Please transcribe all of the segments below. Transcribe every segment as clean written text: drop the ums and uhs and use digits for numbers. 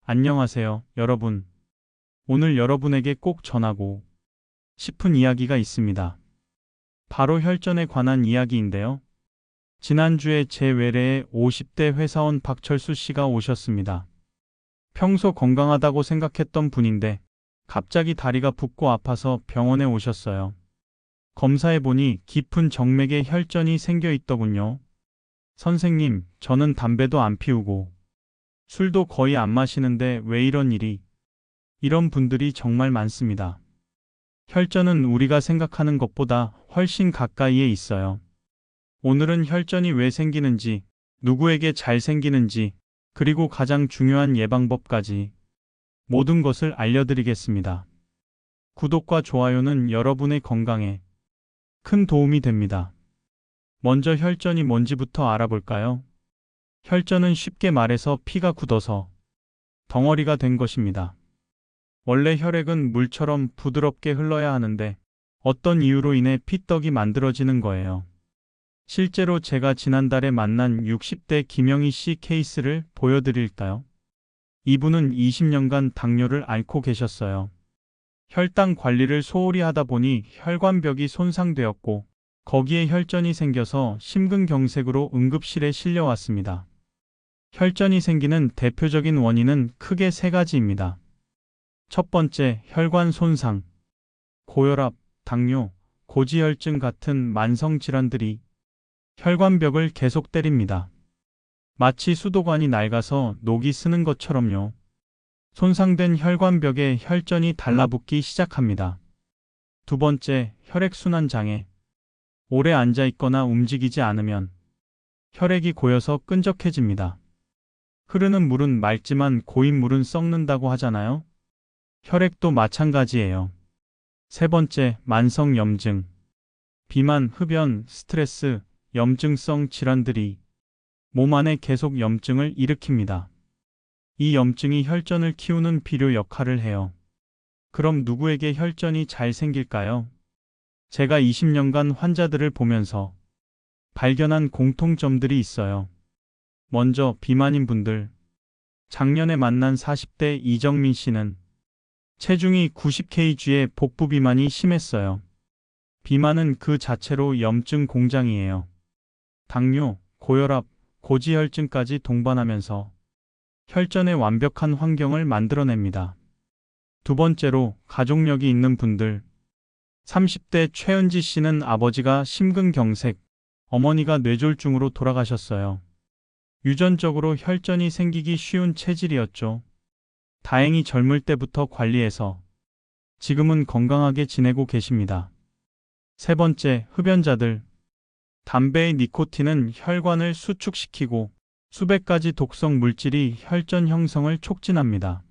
안녕하세요, 여러분. 오늘 여러분에게 꼭 전하고 싶은 이야기가 있습니다. 바로 혈전에 관한 이야기인데요. 지난주에 제 외래에 50대 회사원 박철수 씨가 오셨습니다. 평소 건강하다고 생각했던 분인데 갑자기 다리가 붓고 아파서 병원에 오셨어요. 검사해보니 깊은 정맥에 혈전이 생겨 있더군요. 선생님, 저는 담배도 안 피우고 술도 거의 안 마시는데 왜 이런 일이? 이런 분들이 정말 많습니다. 혈전은 우리가 생각하는 것보다 훨씬 가까이에 있어요. 오늘은 혈전이 왜 생기는지, 누구에게 잘 생기는지, 그리고 가장 중요한 예방법까지 모든 것을 알려드리겠습니다. 구독과 좋아요는 여러분의 건강에 큰 도움이 됩니다. 먼저 혈전이 뭔지부터 알아볼까요? 혈전은 쉽게 말해서 피가 굳어서 덩어리가 된 것입니다. 원래 혈액은 물처럼 부드럽게 흘러야 하는데 어떤 이유로 인해 피떡이 만들어지는 거예요. 실제로 제가 지난달에 만난 60대 김영희 씨 케이스를 보여드릴까요? 이분은 20년간 당뇨를 앓고 계셨어요. 혈당 관리를 소홀히 하다 보니 혈관벽이 손상되었고 거기에 혈전이 생겨서 심근경색으로 응급실에 실려왔습니다. 혈전이 생기는 대표적인 원인은 크게 세 가지입니다. 첫 번째, 혈관 손상. 고혈압, 당뇨, 고지혈증 같은 만성 질환들이 혈관벽을 계속 때립니다. 마치 수도관이 낡아서 녹이 쓰는 것처럼요. 손상된 혈관벽에 혈전이 달라붙기 시작합니다. 두 번째, 혈액순환 장애. 오래 앉아 있거나 움직이지 않으면 혈액이 고여서 끈적해집니다. 흐르는 물은 맑지만 고인 물은 썩는다고 하잖아요. 혈액도 마찬가지예요. 세 번째, 만성 염증. 비만, 흡연, 스트레스, 염증성 질환들이 몸 안에 계속 염증을 일으킵니다. 이 염증이 혈전을 키우는 비료 역할을 해요. 그럼 누구에게 혈전이 잘 생길까요? 제가 20년간 환자들을 보면서 발견한 공통점들이 있어요. 먼저 비만인 분들. 작년에 만난 40대 이정민 씨는 체중이 90kg에 복부 비만이 심했어요. 비만은 그 자체로 염증 공장이에요. 당뇨, 고혈압, 고지혈증까지 동반하면서 혈전의 완벽한 환경을 만들어냅니다. 두 번째로 가족력이 있는 분들. 30대 최은지 씨는 아버지가 심근경색, 어머니가 뇌졸중으로 돌아가셨어요. 유전적으로 혈전이 생기기 쉬운 체질이었죠. 다행히 젊을 때부터 관리해서 지금은 건강하게 지내고 계십니다. 세 번째, 흡연자들. 담배의 니코틴은 혈관을 수축시키고 수백 가지 독성 물질이 혈전 형성을 촉진합니다.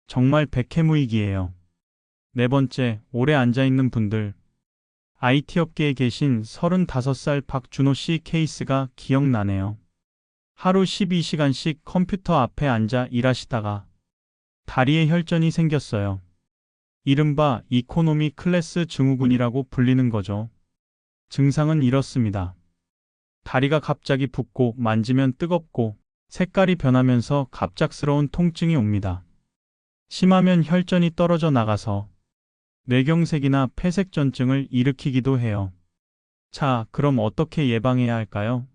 정말 백해무익이에요. 네 번째, 오래 앉아있는 분들. IT 업계에 계신 35살 박준호 씨 케이스가 기억나네요. 하루 12시간씩 컴퓨터 앞에 앉아 일하시다가 다리에 혈전이 생겼어요. 이른바 이코노미 클래스 증후군이라고 불리는 거죠. 증상은 이렇습니다. 다리가 갑자기 붓고 만지면 뜨겁고 색깔이 변하면서 갑작스러운 통증이 옵니다. 심하면 혈전이 떨어져 나가서 뇌경색이나 폐색전증을 일으키기도 해요. 자, 그럼 어떻게 예방해야 할까요?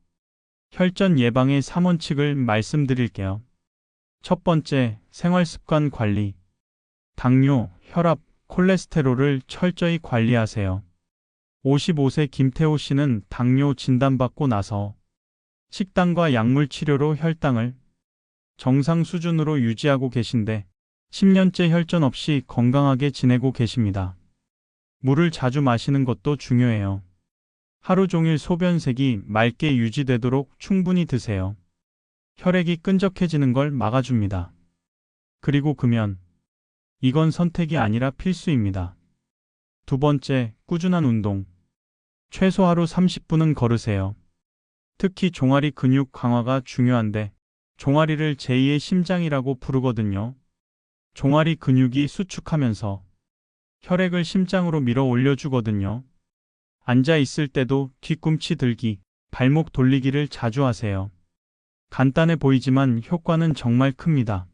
혈전 예방의 3원칙을 말씀드릴게요. 첫 번째, 생활습관 관리. 당뇨, 혈압, 콜레스테롤을 철저히 관리하세요. 55세 김태호 씨는 당뇨 진단받고 나서 식단과 약물 치료로 혈당을 정상 수준으로 유지하고 계신데 10년째 혈전 없이 건강하게 지내고 계십니다. 물을 자주 마시는 것도 중요해요. 하루 종일 소변색이 맑게 유지되도록 충분히 드세요. 혈액이 끈적해지는 걸 막아줍니다. 그리고 금연. 이건 선택이 아니라 필수입니다. 두 번째, 꾸준한 운동. 최소 하루 30분은 걸으세요. 특히 종아리 근육 강화가 중요한데 종아리를 제2의 심장이라고 부르거든요. 종아리 근육이 수축하면서 혈액을 심장으로 밀어 올려주거든요. 앉아 있을 때도 뒤꿈치 들기, 발목 돌리기를 자주 하세요. 간단해 보이지만 효과는 정말 큽니다.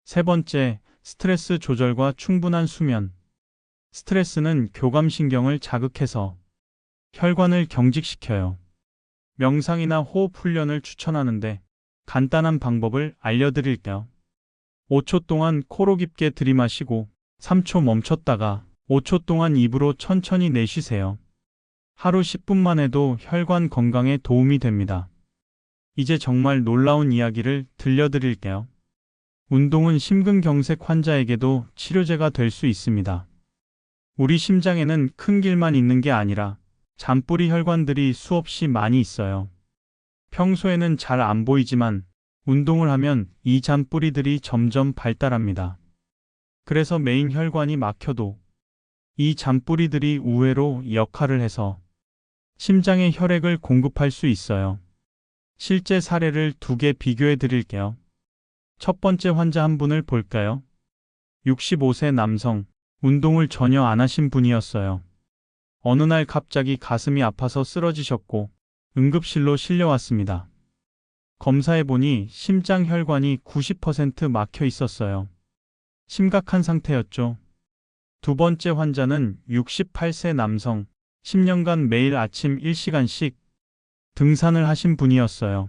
세 번째, 스트레스 조절과 충분한 수면. 스트레스는 교감신경을 자극해서 혈관을 경직시켜요. 명상이나 호흡 훈련을 추천하는데 간단한 방법을 알려드릴게요. 5초 동안 코로 깊게 들이마시고 3초 멈췄다가 5초 동안 입으로 천천히 내쉬세요. 하루 10분만 해도 혈관 건강에 도움이 됩니다. 이제 정말 놀라운 이야기를 들려드릴게요. 운동은 심근경색 환자에게도 치료제가 될 수 있습니다. 우리 심장에는 큰 길만 있는 게 아니라 잔뿌리 혈관들이 수없이 많이 있어요. 평소에는 잘 안 보이지만 운동을 하면 이 잔뿌리들이 점점 발달합니다. 그래서 메인 혈관이 막혀도 이 잔뿌리들이 우회로 역할을 해서 심장에 혈액을 공급할 수 있어요. 실제 사례를 2개 비교해 드릴게요. 첫 번째 환자 한 분을 볼까요? 65세 남성, 운동을 전혀 안 하신 분이었어요. 어느 날 갑자기 가슴이 아파서 쓰러지셨고 응급실로 실려왔습니다. 검사해보니 심장 혈관이 90% 막혀 있었어요. 심각한 상태였죠. 두 번째 환자는 68세 남성, 10년간 매일 아침 1시간씩 등산을 하신 분이었어요.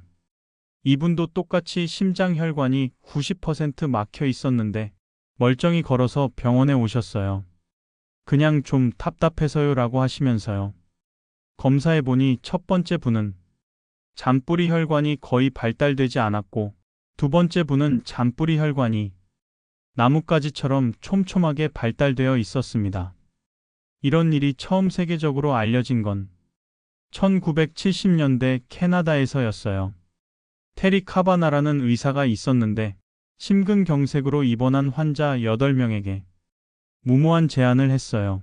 이분도 똑같이 심장 혈관이 90% 막혀 있었는데 멀쩡히 걸어서 병원에 오셨어요. 그냥 좀 답답해서요 라고 하시면서요. 검사해보니 첫 번째 분은 잔뿌리 혈관이 거의 발달되지 않았고 두 번째 분은 잔뿌리 혈관이 나뭇가지처럼 촘촘하게 발달되어 있었습니다. 이런 일이 처음 세계적으로 알려진 건 1970년대 캐나다에서였어요. 테리 카바나라는 의사가 있었는데 심근경색으로 입원한 환자 8명에게 무모한 제안을 했어요.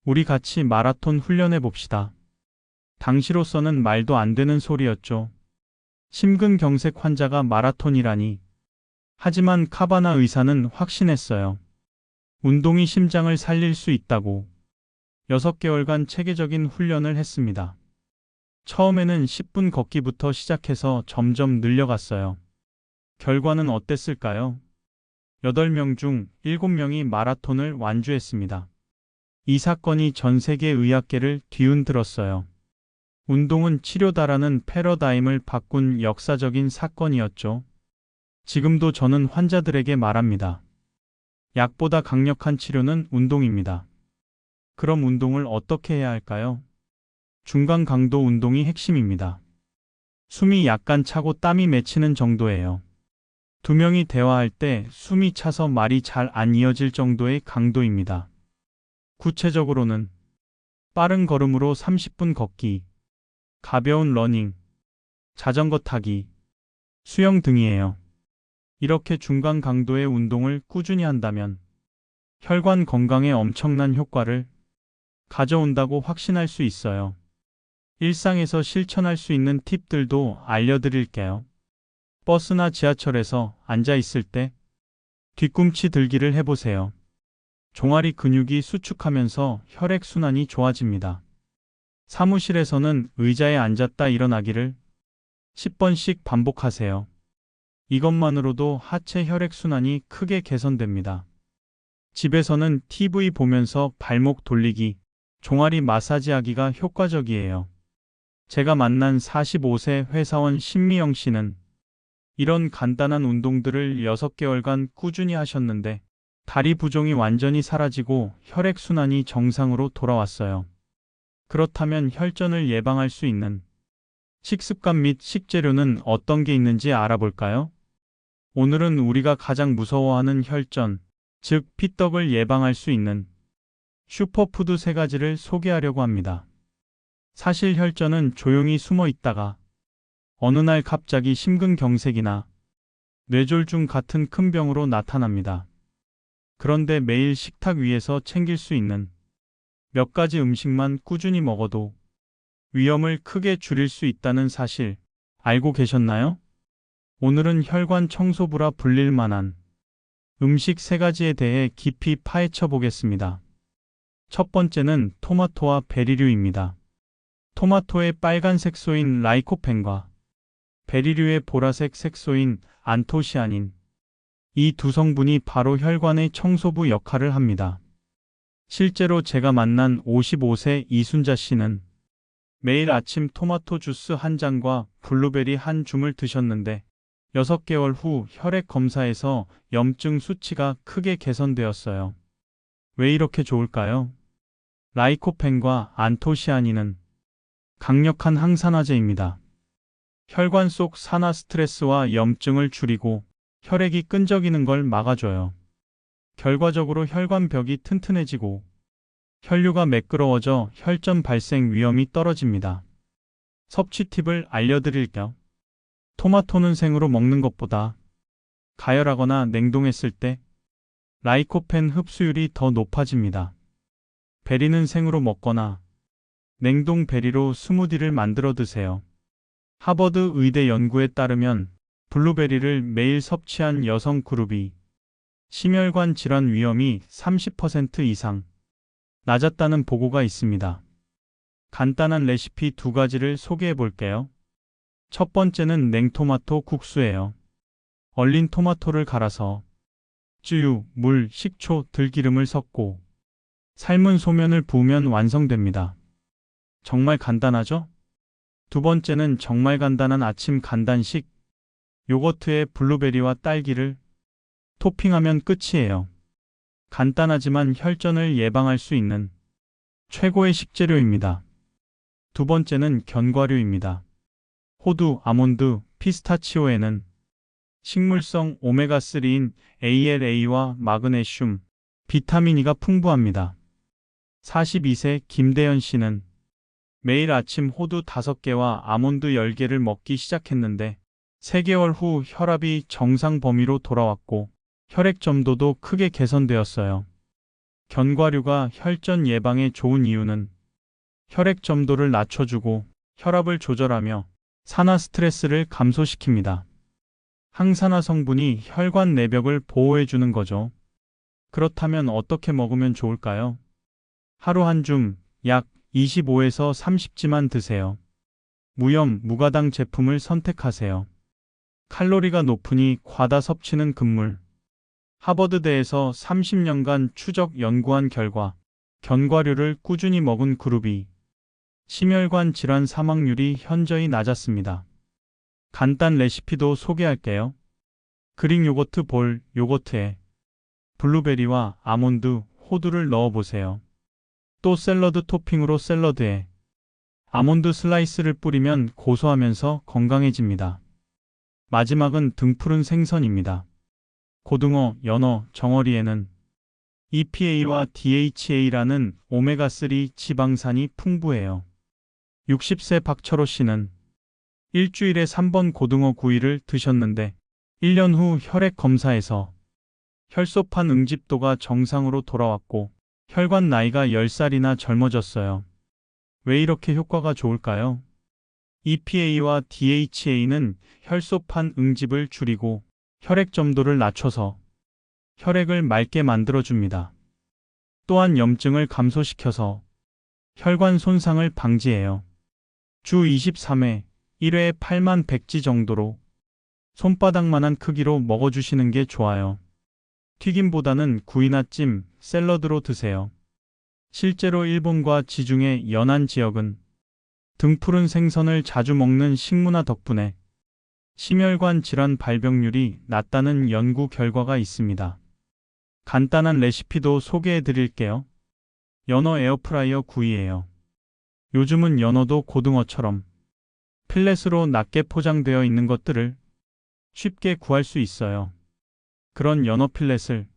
우리 같이 마라톤 훈련해 봅시다. 당시로서는 말도 안 되는 소리였죠. 심근경색 환자가 마라톤이라니. 하지만 카바나 의사는 확신했어요. 운동이 심장을 살릴 수 있다고. 6개월간 체계적인 훈련을 했습니다. 처음에는 10분 걷기부터 시작해서 점점 늘려갔어요. 결과는 어땠을까요? 8명 중 7명이 마라톤을 완주했습니다. 이 사건이 전 세계 의학계를 뒤흔들었어요. 운동은 치료다라는 패러다임을 바꾼 역사적인 사건이었죠. 지금도 저는 환자들에게 말합니다. 약보다 강력한 치료는 운동입니다. 그럼 운동을 어떻게 해야 할까요? 중간 강도 운동이 핵심입니다. 숨이 약간 차고 땀이 맺히는 정도예요. 2명이 대화할 때 숨이 차서 말이 잘 안 이어질 정도의 강도입니다. 구체적으로는 빠른 걸음으로 30분 걷기, 가벼운 러닝, 자전거 타기, 수영 등이에요. 이렇게 중간 강도의 운동을 꾸준히 한다면 혈관 건강에 엄청난 효과를 가져온다고 확신할 수 있어요. 일상에서 실천할 수 있는 팁들도 알려드릴게요. 버스나 지하철에서 앉아 있을 때 뒤꿈치 들기를 해보세요. 종아리 근육이 수축하면서 혈액순환이 좋아집니다. 사무실에서는 의자에 앉았다 일어나기를 10번씩 반복하세요. 이것만으로도 하체 혈액순환이 크게 개선됩니다. 집에서는 TV 보면서 발목 돌리기, 종아리 마사지하기가 효과적이에요. 제가 만난 45세 회사원 신미영 씨는 이런 간단한 운동들을 6개월간 꾸준히 하셨는데 다리 부종이 완전히 사라지고 혈액순환이 정상으로 돌아왔어요. 그렇다면 혈전을 예방할 수 있는 식습관 및 식재료는 어떤 게 있는지 알아볼까요? 오늘은 우리가 가장 무서워하는 혈전, 즉 피떡을 예방할 수 있는 슈퍼푸드 3가지를 소개하려고 합니다. 사실 혈전은 조용히 숨어 있다가 어느 날 갑자기 심근경색이나 뇌졸중 같은 큰 병으로 나타납니다. 그런데 매일 식탁 위에서 챙길 수 있는 몇 가지 음식만 꾸준히 먹어도 위험을 크게 줄일 수 있다는 사실 알고 계셨나요? 오늘은 혈관 청소부라 불릴 만한 음식 3가지에 대해 깊이 파헤쳐 보겠습니다. 첫 번째는 토마토와 베리류입니다. 토마토의 빨간 색소인 라이코펜과 베리류의 보라색 색소인 안토시아닌, 이 두 성분이 바로 혈관의 청소부 역할을 합니다. 실제로 제가 만난 55세 이순자 씨는 매일 아침 토마토 주스 한 잔과 블루베리 한 줌을 드셨는데 6개월 후 혈액 검사에서 염증 수치가 크게 개선되었어요. 왜 이렇게 좋을까요? 라이코펜과 안토시아닌은 강력한 항산화제입니다. 혈관 속 산화 스트레스와 염증을 줄이고 혈액이 끈적이는 걸 막아줘요. 결과적으로 혈관벽이 튼튼해지고 혈류가 매끄러워져 혈전 발생 위험이 떨어집니다. 섭취 팁을 알려드릴게요. 토마토는 생으로 먹는 것보다 가열하거나 냉동했을 때 라이코펜 흡수율이 더 높아집니다. 베리는 생으로 먹거나 냉동 베리로 스무디를 만들어 드세요. 하버드 의대 연구에 따르면 블루베리를 매일 섭취한 여성 그룹이 심혈관 질환 위험이 30% 이상 낮았다는 보고가 있습니다. 간단한 레시피 2가지를 소개해 볼게요. 첫 번째는 냉토마토 국수예요. 얼린 토마토를 갈아서 쯔유, 물, 식초, 들기름을 섞고 삶은 소면을 부으면 완성됩니다. 정말 간단하죠? 두 번째는 정말 간단한 아침 간단식. 요거트에 블루베리와 딸기를 토핑하면 끝이에요. 간단하지만 혈전을 예방할 수 있는 최고의 식재료입니다. 두 번째는 견과류입니다. 호두, 아몬드, 피스타치오에는 식물성 오메가3인 ALA와 마그네슘, 비타민 E가 풍부합니다. 42세 김대현 씨는 매일 아침 호두 5개와 아몬드 10개를 먹기 시작했는데 3개월 후 혈압이 정상 범위로 돌아왔고 혈액 점도도 크게 개선되었어요. 견과류가 혈전 예방에 좋은 이유는 혈액 점도를 낮춰주고 혈압을 조절하며 산화 스트레스를 감소시킵니다. 항산화 성분이 혈관 내벽을 보호해주는 거죠. 그렇다면 어떻게 먹으면 좋을까요? 하루 한 줌, 약 25에서 30지만 드세요. 무염, 무가당 제품을 선택하세요. 칼로리가 높으니 과다 섭취는 금물. 하버드대에서 30년간 추적 연구한 결과 견과류를 꾸준히 먹은 그룹이 심혈관 질환 사망률이 현저히 낮았습니다. 간단 레시피도 소개할게요. 그릭 요거트 볼, 요거트에 블루베리와 아몬드, 호두를 넣어보세요. 또 샐러드 토핑으로 샐러드에 아몬드 슬라이스를 뿌리면 고소하면서 건강해집니다. 마지막은 등푸른 생선입니다. 고등어, 연어, 정어리에는 EPA와 DHA라는 오메가3 지방산이 풍부해요. 60세 박철호 씨는 일주일에 3번 고등어 구이를 드셨는데 1년 후 혈액 검사에서 혈소판 응집도가 정상으로 돌아왔고 혈관 나이가 10살이나 젊어졌어요. 왜 이렇게 효과가 좋을까요? EPA와 DHA는 혈소판 응집을 줄이고 혈액 점도를 낮춰서 혈액을 맑게 만들어줍니다. 또한 염증을 감소시켜서 혈관 손상을 방지해요. 주 23회, 1회에 8만 100지 정도로 손바닥만한 크기로 먹어주시는 게 좋아요. 튀김보다는 구이나 찜, 샐러드로 드세요. 실제로 일본과 지중해 연안 지역은 등푸른 생선을 자주 먹는 식문화 덕분에 심혈관 질환 발병률이 낮다는 연구 결과가 있습니다. 간단한 레시피도 소개해 드릴게요. 연어 에어프라이어 구이예요. 요즘은 연어도 고등어처럼 필렛으로 낮게 포장되어 있는 것들을 쉽게 구할 수 있어요. 그런 연어 필렛을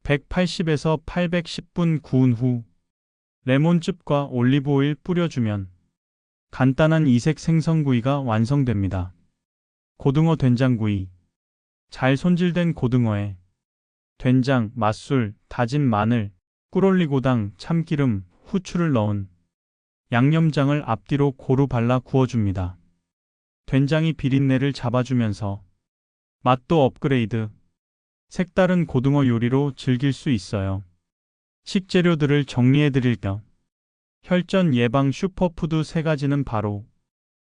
180에서 810분 구운 후 레몬즙과 올리브 오일 뿌려주면 간단한 이색 생선구이가 완성됩니다. 고등어 된장구이. 잘 손질된 고등어에 된장, 맛술, 다진 마늘, 꿀올리고당, 참기름, 후추를 넣은 양념장을 앞뒤로 고루 발라 구워줍니다. 된장이 비린내를 잡아주면서 맛도 업그레이드. 색다른 고등어 요리로 즐길 수 있어요. 식재료들을 정리해 드릴게요. 혈전 예방 슈퍼푸드 3가지는 바로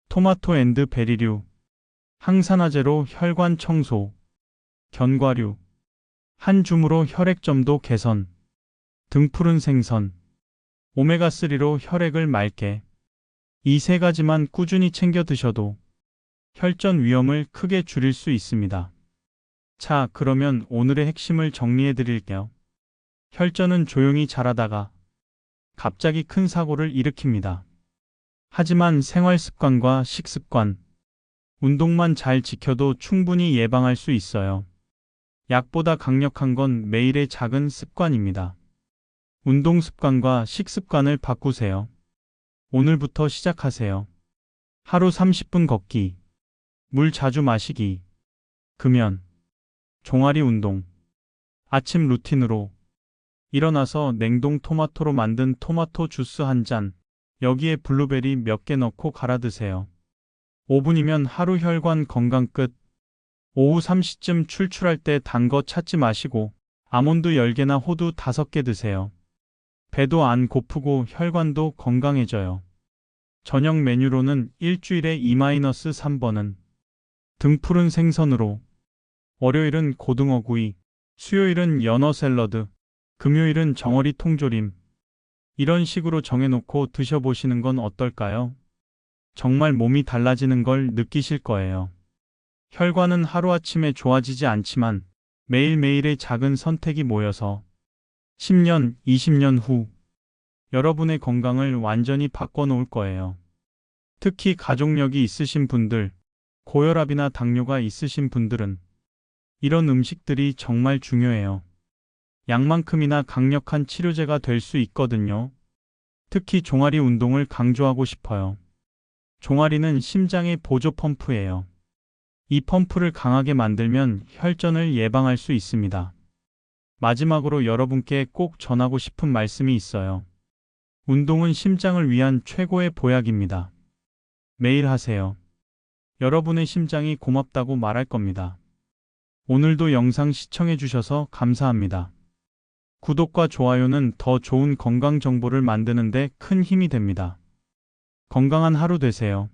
토마토 앤드 베리류, 항산화제로 혈관 청소, 견과류, 한 줌으로 혈액점도 개선, 등푸른 생선, 오메가3로 혈액을 맑게. 이 세 가지만 꾸준히 챙겨 드셔도 혈전 위험을 크게 줄일 수 있습니다. 자, 그러면 오늘의 핵심을 정리해 드릴게요. 혈전은 조용히 자라다가 갑자기 큰 사고를 일으킵니다. 하지만 생활 습관과 식습관, 운동만 잘 지켜도 충분히 예방할 수 있어요. 약보다 강력한 건 매일의 작은 습관입니다. 운동 습관과 식습관을 바꾸세요. 오늘부터 시작하세요. 하루 30분 걷기, 물 자주 마시기, 금연, 종아리 운동. 아침 루틴으로 일어나서 냉동 토마토로 만든 토마토 주스 한 잔, 여기에 블루베리 몇 개 넣고 갈아 드세요. 5분이면 하루 혈관 건강 끝. 오후 3시쯤 출출할 때 단 거 찾지 마시고 아몬드 10개나 호두 5개 드세요. 배도 안 고프고 혈관도 건강해져요. 저녁 메뉴로는 일주일에 2-3번은 등푸른 생선으로, 월요일은 고등어 구이, 수요일은 연어 샐러드, 금요일은 정어리 통조림. 이런 식으로 정해놓고 드셔보시는 건 어떨까요? 정말 몸이 달라지는 걸 느끼실 거예요. 혈관은 하루아침에 좋아지지 않지만 매일매일의 작은 선택이 모여서 10년, 20년 후 여러분의 건강을 완전히 바꿔놓을 거예요. 특히 가족력이 있으신 분들, 고혈압이나 당뇨가 있으신 분들은 이런 음식들이 정말 중요해요. 약만큼이나 강력한 치료제가 될 수 있거든요. 특히 종아리 운동을 강조하고 싶어요. 종아리는 심장의 보조 펌프예요. 이 펌프를 강하게 만들면 혈전을 예방할 수 있습니다. 마지막으로 여러분께 꼭 전하고 싶은 말씀이 있어요. 운동은 심장을 위한 최고의 보약입니다. 매일 하세요. 여러분의 심장이 고맙다고 말할 겁니다. 오늘도 영상 시청해 주셔서 감사합니다. 구독과 좋아요는 더 좋은 건강 정보를 만드는 데 큰 힘이 됩니다. 건강한 하루 되세요.